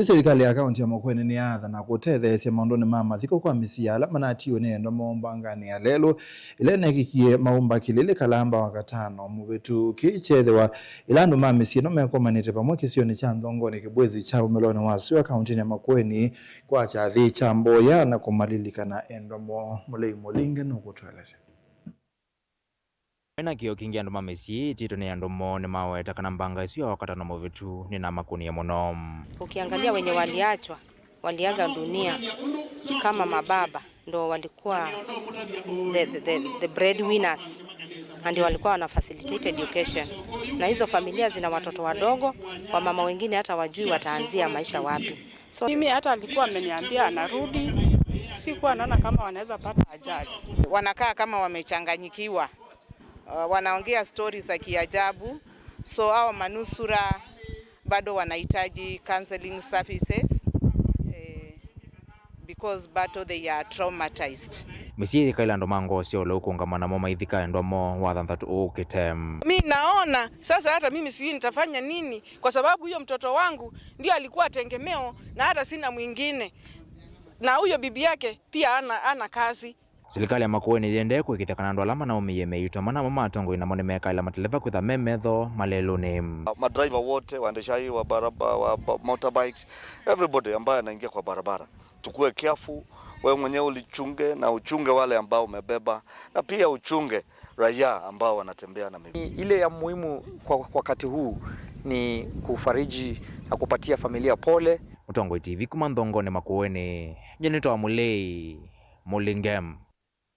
Serikali ya kaunti ya Makueni ni atha na kutetheesia maundu ni mama thiko kwa misiala manatio ni endo mombangani ya lelo ile nekikie maumba kilile kalamba wakatano mubitu kichethewa ilandu mamisi no mekomanite pamwe kisioni cha Nthongoni kibwezi cha umeloni wasio kaunti ya Makueni kwa chathi cha Mboya na kumalilikana endo mo mulei mulinge no kutweleza Ena kio kingi andu mamesi tito ni andu mo ni maweta kana mbanga isio wakatano mubitu ni na makuni ya monom. Ukiangalia wenye waliachwa waliaga dunia kama mababa ndo walikuwa the breadwinners and walikuwa wana facilitate education, na hizo familia zina watoto wadogo, kwa mama wengine hata wajui wataanzia maisha wapi. So mimi hata alikuwa ameniambia anarudi, sikuwa naona kama wanaweza pata ajali. Wanakaa kama wamechanganyikiwa, wanaongea stories za kiajabu, so hao manusura bado wanahitaji counseling services because bado they are traumatized. Misi kaila ndo mango sio lo kungamana mo maithika ndo mo wathanthatu ukitem. Mimi naona sasa hata mimi sijui nitafanya nini, kwa sababu huyo mtoto wangu ndio alikuwa tegemeo na hata sina mwingine, na huyo bibi yake pia ana kazi. Serikali ya Makueni iende kuikitakana ndo alama na umiyemeyuta mana mama atongo ina mone meka ila mateleva kwitha memetho malelo ni madriver wote waendeshaji wa barabara wa motorbikes, everybody ambaye anaingia kwa barabara tukue careful. Wewe mwenyewe ulichunge na uchunge wale ambao umebeba, na pia uchunge raia ambao wanatembea na miguu. Ile ya muhimu kwa wakati huu ni kufariji na kupatia familia pole. Utongo TV kuma Nthongoni Makueni, jenito wa mulei mulingem.